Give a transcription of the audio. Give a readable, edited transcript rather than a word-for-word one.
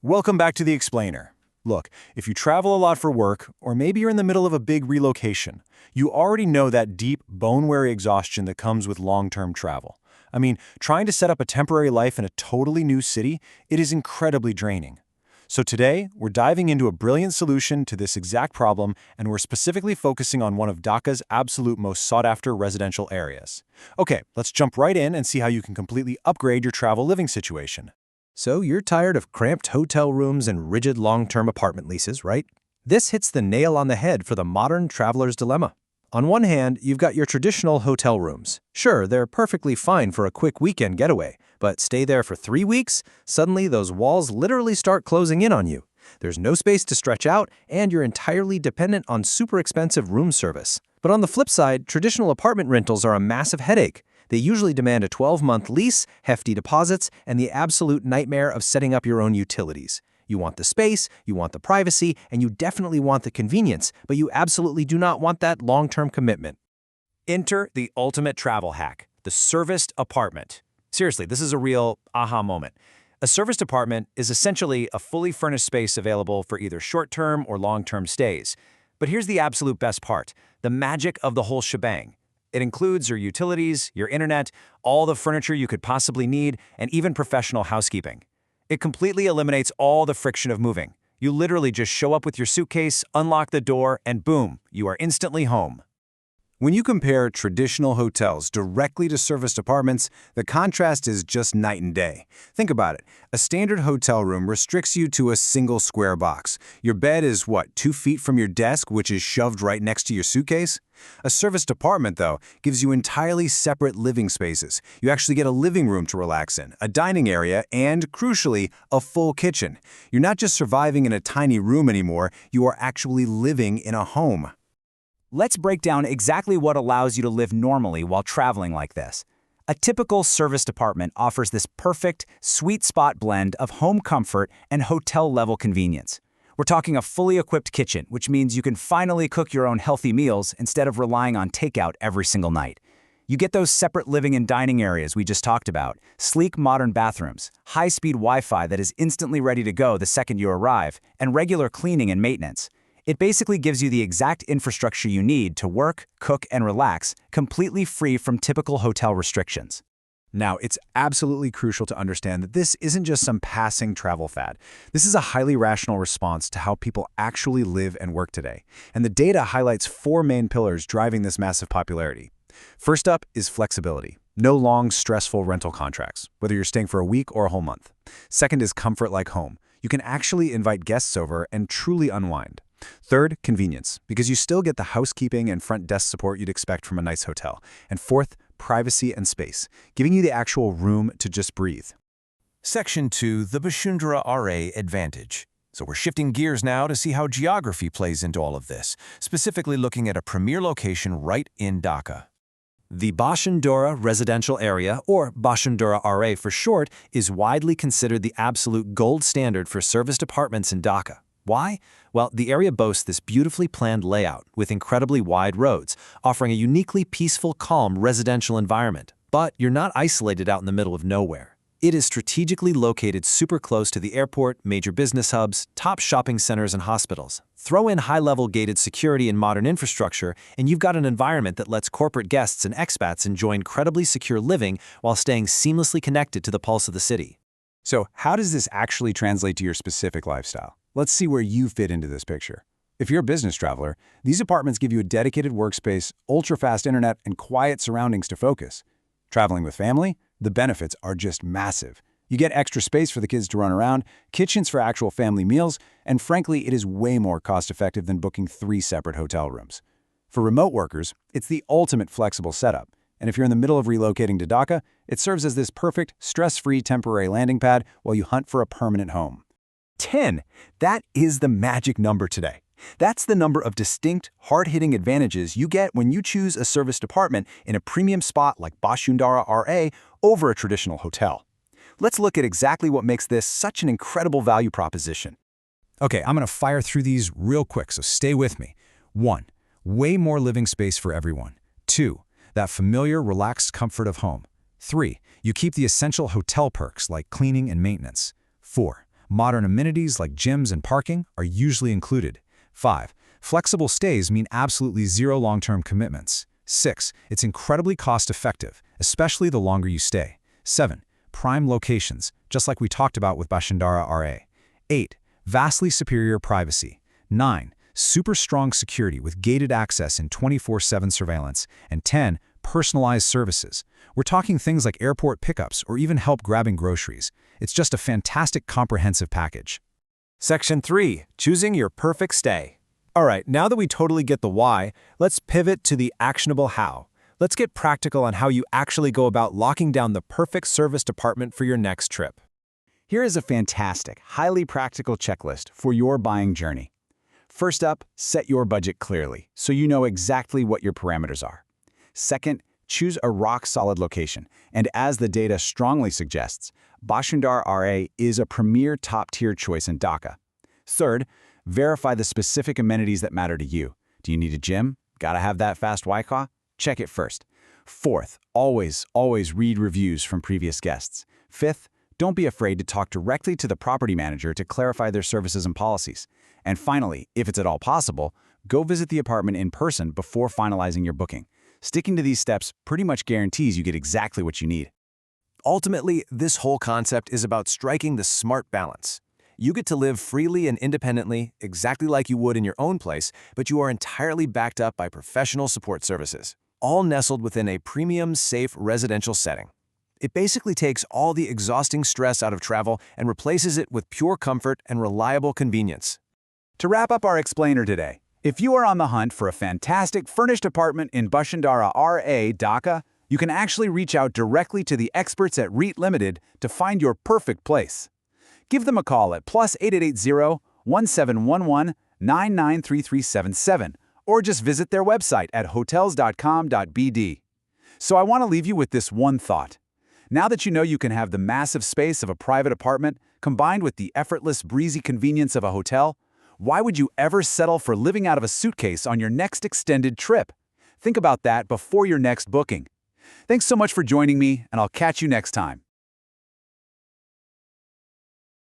Welcome back to The Explainer. Look, if you travel a lot for work, or maybe you're in the middle of a big relocation, you already know that deep, bone-weary exhaustion that comes with long-term travel. I mean, trying to set up a temporary life in a totally new city, it is incredibly draining. So today, we're diving into a brilliant solution to this exact problem, and we're specifically focusing on one of Dhaka's absolute most sought-after residential areas. Okay, let's jump right in and see how you can completely upgrade your travel living situation. So you're tired of cramped hotel rooms and rigid long-term apartment leases, right? This hits the nail on the head for the modern traveler's dilemma. On one hand, you've got your traditional hotel rooms. Sure, they're perfectly fine for a quick weekend getaway, but stay there for 3 weeks, suddenly those walls literally start closing in on you. There's no space to stretch out, and you're entirely dependent on super expensive room service. But on the flip side, traditional apartment rentals are a massive headache. They usually demand a 12-month lease, hefty deposits, and the absolute nightmare of setting up your own utilities. You want the space, you want the privacy, and you definitely want the convenience, but you absolutely do not want that long-term commitment. Enter the ultimate travel hack, the serviced apartment. Seriously, this is a real aha moment. A serviced apartment is essentially a fully furnished space available for either short-term or long-term stays. But here's the absolute best part, the magic of the whole shebang. It includes your utilities, your internet, all the furniture you could possibly need, and even professional housekeeping. It completely eliminates all the friction of moving. You literally just show up with your suitcase, unlock the door, and boom, you are instantly home. When you compare traditional hotels directly to serviced apartments, the contrast is just night and day. Think about it. A standard hotel room restricts you to a single square box. Your bed is, 2 feet from your desk, which is shoved right next to your suitcase? A serviced apartment, though, gives you entirely separate living spaces. You actually get a living room to relax in, a dining area, and, crucially, a full kitchen. You're not just surviving in a tiny room anymore, you are actually living in a home. Let's break down exactly what allows you to live normally while traveling like this. A typical serviced apartment offers this perfect, sweet spot blend of home comfort and hotel-level convenience. We're talking a fully equipped kitchen, which means you can finally cook your own healthy meals instead of relying on takeout every single night. You get those separate living and dining areas we just talked about, sleek modern bathrooms, high-speed Wi-Fi that is instantly ready to go the second you arrive, and regular cleaning and maintenance. It basically gives you the exact infrastructure you need to work, cook, and relax, completely free from typical hotel restrictions. Now, it's absolutely crucial to understand that this isn't just some passing travel fad. This is a highly rational response to how people actually live and work today. And the data highlights 4 main pillars driving this massive popularity. First up is flexibility. No long, stressful rental contracts, whether you're staying for a week or a whole month. Second is comfort like home. You can actually invite guests over and truly unwind. Third, convenience, because you still get the housekeeping and front desk support you'd expect from a nice hotel. And fourth, privacy and space, giving you the actual room to just breathe. Section 2, the Bashundhara R advantage. So we're shifting gears now to see how geography plays into all of this, specifically looking at a premier location right in Dhaka. The Bashundhara residential area, or Bashundhara R for short, is widely considered the absolute gold standard for serviced apartments in Dhaka. Why? Well, the area boasts this beautifully planned layout with incredibly wide roads, offering a uniquely peaceful, calm residential environment. But you're not isolated out in the middle of nowhere. It is strategically located super close to the airport, major business hubs, top shopping centers, and hospitals. Throw in high-level gated security and modern infrastructure, and you've got an environment that lets corporate guests and expats enjoy incredibly secure living while staying seamlessly connected to the pulse of the city. So how does this actually translate to your specific lifestyle? Let's see where you fit into this picture. If you're a business traveler, these apartments give you a dedicated workspace, ultra-fast internet, and quiet surroundings to focus. Traveling with family? The benefits are just massive. You get extra space for the kids to run around, kitchens for actual family meals, and frankly, it is way more cost-effective than booking 3 separate hotel rooms. For remote workers, it's the ultimate flexible setup. And if you're in the middle of relocating to Dhaka, it serves as this perfect, stress-free temporary landing pad while you hunt for a permanent home. 10. That is the magic number today. That's the number of distinct, hard-hitting advantages you get when you choose a serviced apartment in a premium spot like Bashundhara R over a traditional hotel. Let's look at exactly what makes this such an incredible value proposition. Okay, I'm going to fire through these real quick, so stay with me. 1. Way more living space for everyone. 2. That familiar, relaxed comfort of home. 3. You keep the essential hotel perks like cleaning and maintenance. 4. Modern amenities like gyms and parking are usually included. 5. Flexible stays mean absolutely zero long-term commitments. 6. It's incredibly cost-effective, especially the longer you stay. 7. Prime locations, just like we talked about with Bashundhara R. 8. Vastly superior privacy. 9. Super strong security with gated access and 24/7 surveillance. And 10. Personalized services. We're talking things like airport pickups or even help grabbing groceries. It's just a fantastic comprehensive package. Section 3. Choosing your perfect stay. All right, now that we totally get the why, let's pivot to the actionable how. Let's get practical on how you actually go about locking down the perfect serviced apartment for your next trip. Here is a fantastic, highly practical checklist for your buying journey. First up, set your budget clearly so you know exactly what your parameters are. Second, choose a rock-solid location, and as the data strongly suggests, Bashundhara R is a premier top-tier choice in Dhaka. Third, verify the specific amenities that matter to you. Do you need a gym? Gotta have that fast Wi-Fi? Check it first. Fourth, always read reviews from previous guests. Fifth, don't be afraid to talk directly to the property manager to clarify their services and policies. And finally, if it's at all possible, go visit the apartment in person before finalizing your booking. Sticking to these steps pretty much guarantees you get exactly what you need. Ultimately, this whole concept is about striking the smart balance. You get to live freely and independently, exactly like you would in your own place, but you are entirely backed up by professional support services, all nestled within a premium, safe residential setting. It basically takes all the exhausting stress out of travel and replaces it with pure comfort and reliable convenience. To wrap up our explainer today, if you are on the hunt for a fantastic furnished apartment in Bashundhara R, Dhaka, you can actually reach out directly to the experts at REIT Limited to find your perfect place. Give them a call at +8880 1711 993377 or just visit their website at hotels.com.bd. So I want to leave you with this one thought. Now that you know you can have the massive space of a private apartment combined with the effortless, breezy convenience of a hotel, why would you ever settle for living out of a suitcase on your next extended trip? Think about that before your next booking. Thanks so much for joining me, and I'll catch you next time.